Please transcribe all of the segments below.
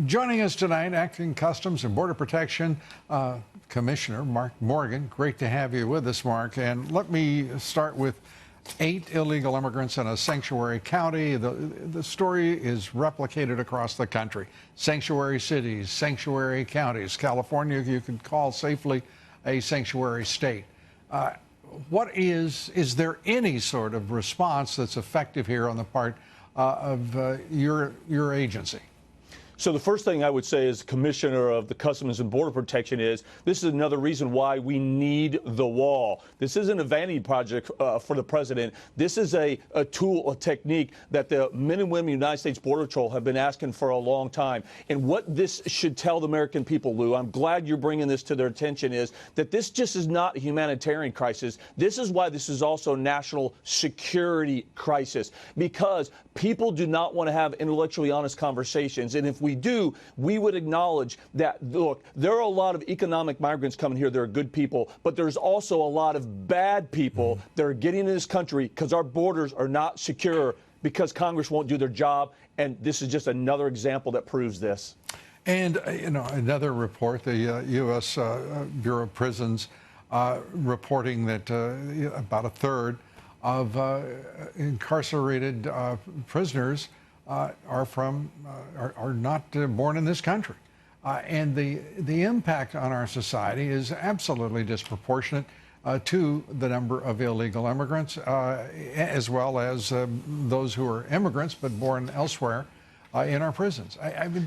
Joining us tonight, Acting Customs and Border Protection Commissioner Mark Morgan. Great to have you with us, Mark. And let me start with 8 illegal immigrants in a sanctuary county. The story is replicated across the country. Sanctuary cities, sanctuary counties. California, you can call safely a sanctuary state. Is there any sort of response that's effective here on the part of your agency? So the first thing I would say as Commissioner of the Customs and Border Protection is this is another reason why we need the wall. This isn't a vanity project for the president. This is a tool, a technique that the men and women of the United States Border Patrol have been asking for a long time. And what this should tell the American people, Lou, I'm glad you're bringing this to their attention, is that this just is not a humanitarian crisis. This is why this is also a national security crisis, because people do not want to have intellectually honest conversations. And if we do, we would acknowledge that, look, there are a lot of economic migrants coming here. They're good people, but there's also a lot of bad people that are getting into this country because our borders are not secure, because Congress won't do their job. And this is just another example that proves this. And, another report, the U.S. Bureau of Prisons reporting that about a third of incarcerated prisoners are not born in this country, and the impact on our society is absolutely disproportionate to the number of illegal immigrants, as well as those who are immigrants but born elsewhere in our prisons. I mean,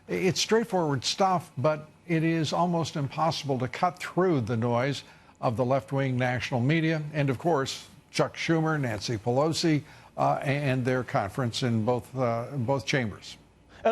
it's straightforward stuff, but it is almost impossible to cut through the noise of the left-wing national media and, of course, Chuck Schumer, Nancy Pelosi, and their conference in both chambers.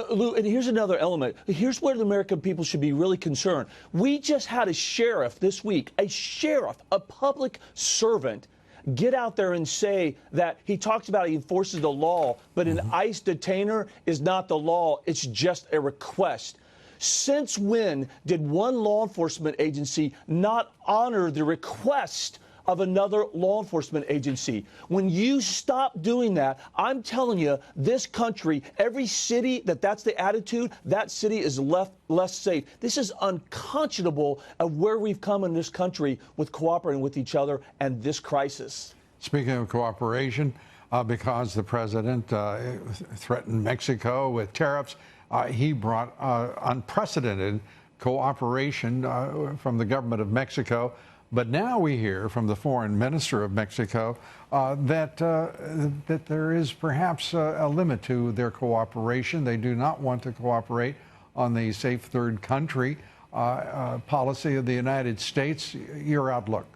Lou, and here's another element. Here's where the American people should be really concerned. We just had a sheriff this week, a public servant, get out there and say that he talks about he enforces the law, but an ICE detainer is not the law. It's just a request. Since when did one law enforcement agency not honor the request of another law enforcement agency? When you stop doing that, I'm telling you, this country, every city that's the attitude, that city is left less safe. This is unconscionable of where we've come in this country with cooperating with each other and this crisis. Speaking of cooperation, because the president threatened Mexico with tariffs, he brought unprecedented cooperation from the government of Mexico. But now we hear from the foreign minister of Mexico that there is perhaps a limit to their cooperation. They do not want to cooperate on the safe third country policy of the United States. Your outlook?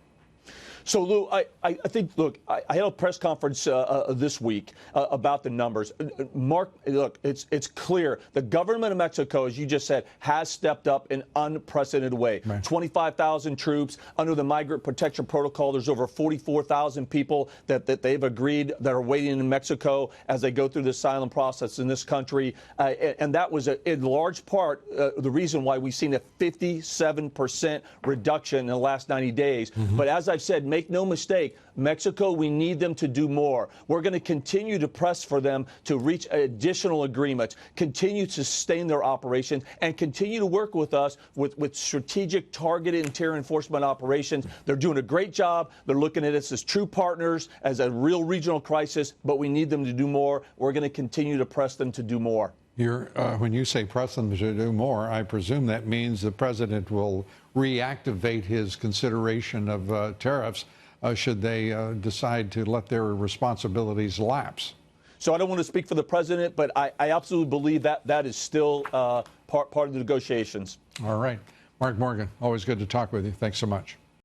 So, Lou, I think, look, I had a press conference this week about the numbers. Mark, look, it's clear. The government of Mexico, as you just said, has stepped up in unprecedented way. Right. 25,000 troops under the Migrant Protection Protocol. There's over 44,000 people that they've agreed that are waiting in Mexico as they go through the asylum process in this country. And that was, in large part, the reason why we've seen a 57% reduction in the last 90 days. Mm-hmm. But as I've said, make no mistake, Mexico, we need them to do more. We're going to continue to press for them to reach additional agreements, continue to sustain their operation, and continue to work with us with strategic, targeted interior enforcement operations. They're doing a great job. They're looking at us as true partners, as a real regional crisis, but we need them to do more. We're going to continue to press them to do more. When you say press them to do more, I presume that means the president will reactivate his consideration of tariffs should they decide to let their responsibilities lapse. So I don't want to speak for the president, but I absolutely believe that is still part of the negotiations. All right. Mark Morgan, always good to talk with you. Thanks so much.